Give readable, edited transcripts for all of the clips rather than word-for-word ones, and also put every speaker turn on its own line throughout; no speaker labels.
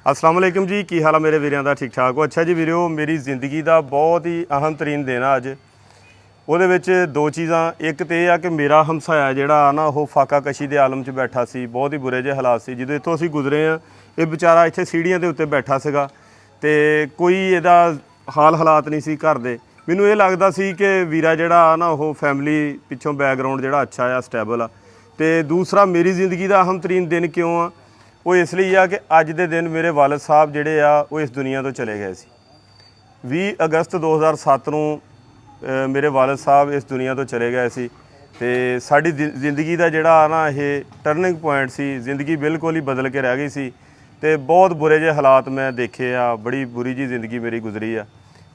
अस्सलाम वालेकुम जी, की हाल है मेरे वीरों का? ठीक ठाक हो? अच्छा जी वीरो, मेरी जिंदगी का बहुत ही अहम तरीन दिन आ अज। ਉਹਦੇ ਵਿੱਚ ਦੋ ਚੀਜ਼ਾਂ, ਇੱਕ ਤੇ ਇਹ ਆ ਕਿ ਮੇਰਾ ਹਮਸਾਇਆ ਜਿਹੜਾ ਨਾ ਉਹ ਫਾਕਾ ਕਸ਼ੀ ਦੇ ਆਲਮ 'ਚ ਬੈਠਾ ਸੀ, ਬਹੁਤ ਹੀ ਬੁਰੇ ਜਿਹੇ ਹਾਲਾਤ ਸੀ। ਜਦੋਂ ਇੱਥੋਂ ਅਸੀਂ ਗੁਜ਼ਰੇ ਆ, ਇਹ ਵਿਚਾਰਾ ਇੱਥੇ ਸੀੜੀਆਂ ਦੇ ਉੱਤੇ ਬੈਠਾ ਸੀਗਾ ਤੇ ਕੋਈ ਇਹਦਾ ਹਾਲਾਤ ਨਹੀਂ ਸੀ ਘਰ ਦੇ। ਮੈਨੂੰ ਇਹ ਲੱਗਦਾ ਸੀ ਕਿ ਵੀਰਾ ਜਿਹੜਾ ਨਾ ਉਹ ਫੈਮਿਲੀ ਪਿੱਛੋਂ ਬੈਕਗਰਾਉਂਡ ਜਿਹੜਾ ਅੱਛਾ ਆ, ਸਟੇਬਲ ਆ। ਤੇ ਦੂਸਰਾ, ਮੇਰੀ ਜ਼ਿੰਦਗੀ ਦਾ ਅਹਿਮ ਤਰੀਨ ਦਿਨ ਕਿਉਂ ਆ? ਉਹ ਇਸ ਲਈ ਆ ਕਿ ਅੱਜ ਦੇ ਦਿਨ ਮੇਰੇ ਵਾਲਿਦ ਸਾਹਿਬ ਜਿਹੜੇ ਆ ਉਹ ਇਸ ਦੁਨੀਆ ਤੋਂ ਚਲੇ ਗਏ ਸੀ। 20 ਅਗਸਤ 2007 ਨੂੰ ਮੇਰੇ ਵਾਲਿਦ ਸਾਹਿਬ ਇਸ ਦੁਨੀਆ ਤੋਂ ਚਲੇ ਗਏ ਸੀ ਤੇ ਸਾਡੀ ਜ਼ਿੰਦਗੀ ਦਾ ਜਿਹੜਾ ਨਾ ਇਹ ਟਰਨਿੰਗ ਪੁਆਇੰਟ ਸੀ। ਜ਼ਿੰਦਗੀ ਬਿਲਕੁਲ ਹੀ ਬਦਲ ਕੇ ਰਹਿ ਗਈ ਸੀ ਤੇ ਬਹੁਤ ਬੁਰੇ ਜਿਹੇ ਹਾਲਾਤ ਮੈਂ ਦੇਖੇ ਆ। ਬੜੀ ਬੁਰੀ ਜੀ ਜ਼ਿੰਦਗੀ ਮੇਰੀ ਗੁਜ਼ਰੀ ਆ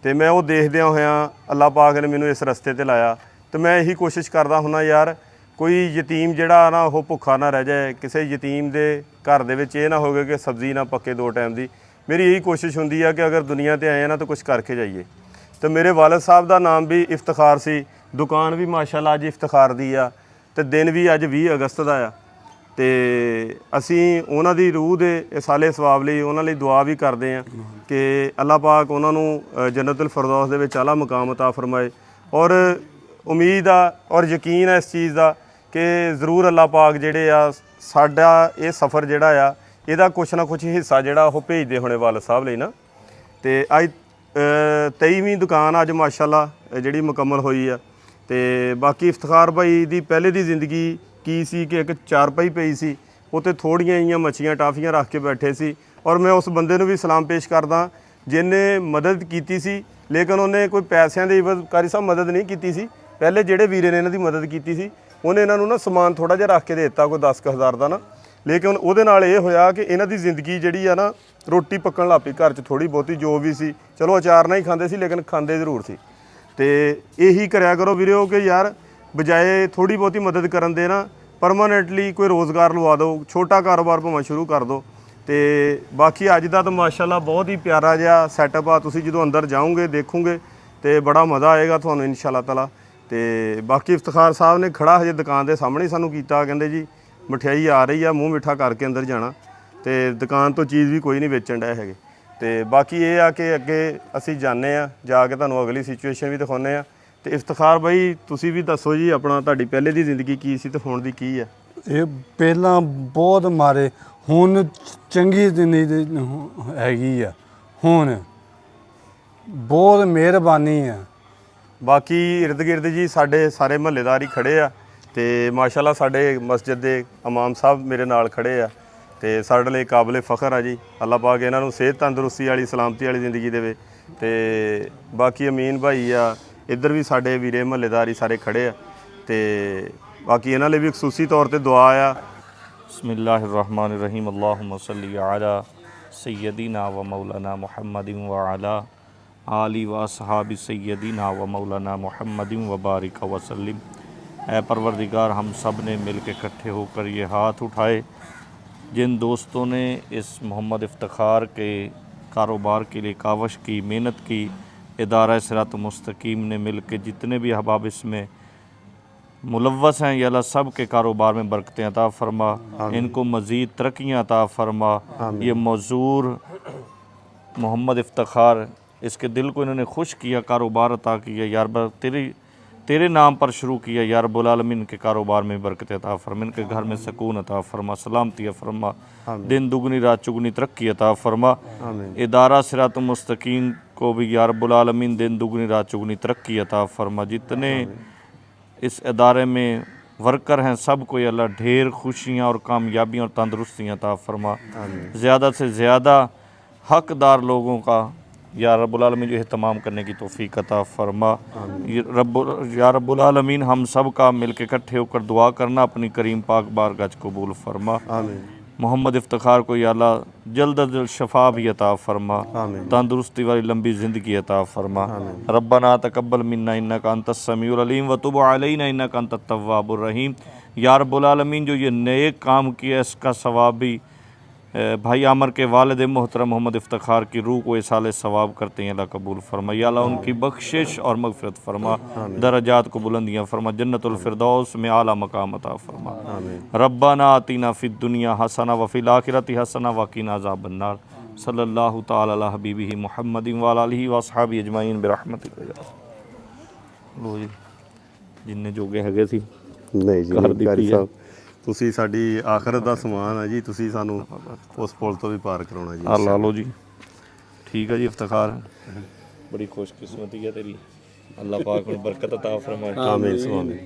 ਤੇ ਮੈਂ ਉਹ ਦੇਖਦਿਆਂ ਹੋਇਆਂ ਅੱਲਾਹ ਪਾਕ ਨੇ ਮੈਨੂੰ ਇਸ ਰਸਤੇ ਤੇ ਲਾਇਆ ਤੇ ਮੈਂ ਇਹੀ ਕੋਸ਼ਿਸ਼ ਕਰਦਾ ਹੁੰਦਾ ਯਾਰ, ਕੋਈ ਯਤੀਮ ਜਿਹੜਾ ਨਾ ਉਹ ਭੁੱਖਾ ਨਾ ਰਹਿ ਜਾਏ। ਕਿਸੇ ਯਤੀਮ ਦੇ ਘਰ ਦੇ ਵਿੱਚ ਇਹ ਨਾ ਹੋਵੇ ਕਿ ਸਬਜ਼ੀ ਨਾ ਪੱਕੇ 2 ਟਾਈਮ ਦੀ। ਮੇਰੀ ਇਹੀ ਕੋਸ਼ਿਸ਼ ਹੁੰਦੀ ਆ ਕਿ ਅਗਰ ਦੁਨੀਆ ਤੇ ਆਏ ਆ ਨਾ ਤਾਂ ਕੁਝ ਕਰਕੇ ਜਾਈਏ। ਤੇ ਮੇਰੇ ਵਾਲਿਦ ਸਾਹਿਬ ਦਾ ਨਾਮ ਵੀ ਇਫਤਖਾਰ ਸੀ, ਦੁਕਾਨ ਵੀ ਮਾਸ਼ਾਅੱਲਾ ਅੱਜ ਇਫਤਖਾਰ ਦੀ ਆ ਤੇ ਦਿਨ ਵੀ ਅੱਜ 20 ਅਗਸਤ ਦਾ ਆ ਤੇ ਅਸੀਂ ਉਹਨਾਂ ਦੀ ਰੂਹ ਦੇ ਇਸਾਲੇ ਸਵਾਬ ਲਈ ਉਹਨਾਂ ਲਈ ਦੁਆ ਵੀ ਕਰਦੇ ਆ ਕਿ ਅੱਲਾਹ ਪਾਕ ਉਹਨਾਂ ਨੂੰ ਜੰਨਤੁਲ ਫਿਰਦੌਸ ਦੇ ਵਿੱਚ ਆਲਾ ਮਕਾਮ ਅਤਾ ਫਰਮਾਏ। ਔਰ ਉਮੀਦ ਆ ਔਰ ਯਕੀਨ ਹੈ ਇਸ ਚੀਜ਼ ਦਾ ਕਿ ਜ਼ਰੂਰ ਅੱਲਾਹ ਪਾਕ ਜਿਹੜੇ ਆ ਸਾਡਾ ਇਹ ਸਫ਼ਰ ਜਿਹੜਾ ਆ ਇਹਦਾ ਕੁਛ ਨਾ ਕੁਛ ਹਿੱਸਾ ਜਿਹੜਾ ਉਹ ਭੇਜਦੇ ਹੋਣੇ ਵਾਲਿਦ ਸਾਹਿਬ ਲਈ ਨਾ। ਤੇ ਅੱਜ 23ਵੀਂ ਦੁਕਾਨ ਅੱਜ ਮਾਸ਼ਾਅੱਲਾ ਜਿਹੜੀ ਮੁਕੰਮਲ ਹੋਈ ਆ ਤੇ ਬਾਕੀ ਇਫਤਖਾਰ ਭਾਈ ਦੀ ਪਹਿਲੇ ਦੀ ਜ਼ਿੰਦਗੀ ਕੀ ਸੀ ਕਿ ਇੱਕ ਚਾਰਪਾਈ ਪਈ ਸੀ, ਉੱਤੇ ਥੋੜ੍ਹੀਆਂ ਜਿਹੀਆਂ ਮੱਛੀਆਂ ਟਾਫੀਆਂ ਰੱਖ ਕੇ ਬੈਠੇ ਸੀ। ਔਰ ਮੈਂ ਉਸ ਬੰਦੇ ਨੂੰ ਵੀ ਸਲਾਮ ਪੇਸ਼ ਕਰਦਾ ਜਿਹਨੇ ਮਦਦ ਕੀਤੀ ਸੀ, ਲੇਕਿਨ ਉਹਨੇ ਕੋਈ ਪੈਸਿਆਂ ਦੀ ਕਾਰੀ ਸਾਹਿਬ ਮਦਦ ਨਹੀਂ ਕੀਤੀ ਸੀ। ਪਹਿਲੇ ਜਿਹੜੇ ਵੀਰੇ ਨੇ ਇਹਨਾਂ ਦੀ ਮਦਦ ਕੀਤੀ ਸੀ ਉਹਨੇ ਇਹਨਾਂ ਨੂੰ ਨਾ ਸਮਾਨ ਥੋੜ੍ਹਾ ਜਿਹਾ ਰੱਖ ਕੇ ਦੇ ਦਿੱਤਾ, ਕੋਈ 10,000 ਦਾ ਨਾ। ਲੇਕਿਨ ਉਹਦੇ ਨਾਲ ਇਹ ਹੋਇਆ ਕਿ ਇਹਨਾਂ ਦੀ ਜ਼ਿੰਦਗੀ ਜਿਹੜੀ ਆ ਨਾ ਰੋਟੀ ਪੱਕਣ ਲੱਗ ਪਈ ਘਰ 'ਚ ਥੋੜ੍ਹੀ ਬਹੁਤੀ ਜੋ ਵੀ ਸੀ। ਚਲੋ ਅਚਾਰ ਨਾਲ ਹੀ ਖਾਂਦੇ ਸੀ ਲੇਕਿਨ ਖਾਂਦੇ ਜ਼ਰੂਰ ਸੀ। ਤੇ ਇਹੀ ਕਰਿਆ ਕਰੋ ਵੀਰੋ ਕਿ ਯਾਰ ਬਜਾਏ ਥੋੜ੍ਹੀ ਬਹੁਤੀ ਮਦਦ ਕਰਨ ਦੇ ਨਾ ਪਰਮਾਨੈਂਟਲੀ ਕੋਈ ਰੋਜ਼ਗਾਰ ਲਵਾ ਦਿਓ, ਛੋਟਾ ਕਾਰੋਬਾਰ ਭਾਵੇਂ ਸ਼ੁਰੂ ਕਰ ਦਿਓ। ਤੇ ਬਾਕੀ ਅੱਜ ਦਾ ਤਾਂ ਮਾਸ਼ਾਅੱਲਾ ਬਹੁਤ ਹੀ ਪਿਆਰਾ ਜਿਹਾ ਸੈਟਅਪ ਆ। ਤੁਸੀਂ ਜਦੋਂ ਅੰਦਰ ਜਾਓਗੇ ਦੇਖੋਗੇ ਤੇ ਬੜਾ ਮਜ਼ਾ ਆਏਗਾ ਤੁਹਾਨੂੰ ਇਨਸ਼ਾਅੱਲਾ ਤਾਲਾ। ਤੇ ਬਾਕੀ ਇਫਤਖਾਰ ਸਾਹਿਬ ਨੇ ਖੜਾ ਹਜੇ ਦੁਕਾਨ ਦੇ ਸਾਹਮਣੇ ਸਾਨੂੰ ਕੀਤਾ, ਕਹਿੰਦੇ ਜੀ ਮਠਿਆਈ ਆ ਰਹੀ ਆ, ਮੂੰਹ ਮਿੱਠਾ ਕਰਕੇ ਅੰਦਰ ਜਾਣਾ ਤੇ ਦੁਕਾਨ ਤੋਂ ਚੀਜ਼ ਵੀ ਕੋਈ ਨਹੀਂ ਵੇਚਣ ਡਏ ਹੈਗੇ। ਤੇ ਬਾਕੀ ਇਹ ਆ ਕਿ ਅੱਗੇ ਅਸੀਂ ਜਾਂਦੇ ਆ, ਜਾ ਕੇ ਤੁਹਾਨੂੰ ਅਗਲੀ ਸਿਚੁਏਸ਼ਨ ਵੀ ਦਿਖਾਉਂਦੇ ਆ। ਤੇ ਇਫਤਖਾਰ ਬਾਈ ਤੁਸੀਂ ਵੀ ਦੱਸੋ ਜੀ ਆਪਣਾ, ਤੁਹਾਡੀ ਪਹਿਲੇ ਦੀ ਜ਼ਿੰਦਗੀ ਕੀ ਸੀ ਤੇ ਹੁਣ ਦੀ ਕੀ ਆ?
ਇਹ ਪਹਿਲਾਂ ਬਹੁਤ ਮਾਰੇ, ਹੁਣ ਚੰਗੀ ਜ਼ਿੰਦਗੀ ਹੈਗੀ ਆ, ਹੁਣ ਬਹੁਤ ਮਿਹਰਬਾਨੀ ਆ।
ਬਾਕੀ ਇਰਦ ਗਿਰਦ ਜੀ ਸਾਡੇ ਸਾਰੇ ਮਹੱਲੇਦਾਰ ਹੀ ਖੜੇ ਆ ਤੇ ਮਾਸ਼ਾਅੱਲਾ ਸਾਡੇ ਮਸਜਿਦ ਦੇ ਇਮਾਮ ਸਾਹਿਬ ਮੇਰੇ ਨਾਲ ਖੜੇ ਆ ਤੇ ਸਾਡੇ ਲਈ ਕਾਬਲੇ ਫਖਰ ਆ ਜੀ। ਅੱਲਾਹ ਪਾਕ ਇਹਨਾਂ ਨੂੰ ਸਿਹਤ ਤੰਦਰੁਸਤੀ ਵਾਲੀ ਸਲਾਮਤੀ ਵਾਲੀ ਜ਼ਿੰਦਗੀ ਦੇਵੇ। ਤੇ ਬਾਕੀ ਅਮੀਨ ਭਾਈ ਆ, ਇੱਧਰ ਵੀ ਸਾਡੇ ਵੀਰੇ ਮਹੱਲੇਦਾਰ ਹੀ ਸਾਰੇ ਖੜੇ ਆ ਤੇ ਬਾਕੀ ਇਹਨਾਂ ਲਈ ਵੀ ਖਸੂਸੀ ਤੌਰ ਤੇ ਦੁਆ ਆ।
ਬਿਸਮਿल्लाहिर्रहमानिर्रहीम अल्लाहुम्मा सल्ली अला सय्यदिना व मौलाना मुहम्मदिन व अला आलि व असहाबि सय्यदिना व मौलाना मुहम्मदिन व बारिक वसल्लिम। ऐ परवरदिगार, हम सब ने मिल के इकट्ठे होकर ये हाथ उठाए। जिन दोस्तों ने इस मोहम्मद इफ्तिखार के कारोबार के लिए कावश की, मेहनत की, इदारा सिरात मुस्तकीम ने मिल के जितने भी अहबाब इसमें मुलव्वस हैं, या अल्लाह सब के कारोबार में बरकतें अता फरमा, इनको मज़ीद तरक्कियाँ अता फरमा। ये मौजूर मोहम्मद इफ्तिखार, इसके दिल को इन्होंने खुश किया, कारोबार अता किया यार, तेरे नाम पर शुरू किया यार रब्बुल आलमीन के कारोबार में बरकत अता फरमा, इनके घर में सकून अता फरमा, सलामती फरमा, दिन दुगनी रात चुगनी तरक्की अता फरमा। इदारा सिरात मुस्तकीम को भी यार रब्बुल आलमीन दिन दुगनी रात चुगनी तरक्की अता फरमा। जितने इस इदारे में वर्कर हैं सबको अल्लाह ढेर खुशियाँ और कामयाबियाँ और तंदरुस्तियाँ अता फरमा। ज़्यादा से ज़्यादा हकदार लोगों का या रब्बुल आलमीन जो एहतमाम करने की तौफीक अता फरमा। या रब्बुल आलमीन हम सब का मिल के इकट्ठे होकर दुआ करना, अपनी करीम पाक बारगाह कबूल फरमा। मोहम्मद इफ्तिखार को या अल्लाह जल्द अज जल्द शफा भी अता फरमा, तंदुरुस्ती वाली लंबी ज़िंदगी अता फरमा। रब्बना तकब्बल मिन्ना इन्नका अंतस समीउल अलीम व तुब अलैना इन्नका अंतत तव्वाबुर रहीम। या रब्बुल आलमीन जो ये नए काम किया इसका सवाब भी भाई आमर के वालिद मोहतरम मोहम्मद इफ्तिखार की रूह को इसाले सवाब करते हैं, अल्लाह कबूल फरमा। या अल्लाह उनकी बख्शिश और मगफिरत फरमा, दरजात को बुलंदियाँ फरमा, जन्नतुल फिरदौस में आला मकाम अता फरमा। रब्बाना आतीना फिद दुनिया हसना व फिल आखिरति हसना व क़िना अज़ाबन्नार। सल्लल्लाहु ताला अला हबीबिही मुहम्मदिन व अला आलिहि व असहाबी अजमाइन बिरहमतिक। ਲੋ ਜੀ ਜਿੰਨੇ ਜੋਗੇ ਹੈਗੇ ਸੀ
ਨਹੀਂ ਜੀ
ਕਰ ਦਿੱਤੀ
ਕਾਰੀ
ਹੈ।
ਸਾਹਿਬ ਤੁਸੀਂ ਸਾਡੀ ਆਖਰਤ ਦਾ ਸਮਾਨ ਆ ਜੀ, ਤੁਸੀਂ ਸਾਨੂੰ ਉਸ ਪੁਲ ਤੋਂ ਵੀ ਪਾਰ ਕਰਾਉਣਾ ਜੀ।
ਆ ਲਾ ਲਓ ਜੀ, ਠੀਕ ਹੈ ਜੀ, ਇਫਤਖਾਰ, ਬੜੀ ਖੁਸ਼ਕਿਸਮਤੀ ਹੈ ਤੇਰੀ, ਅੱਲਾਹ ਪਾਕ ਨੂੰ ਬਰਕਤ ਅਤਾ ਫਰਮਾਏ।
ਆਮੀਨ ਸੁਆਮੀਨ।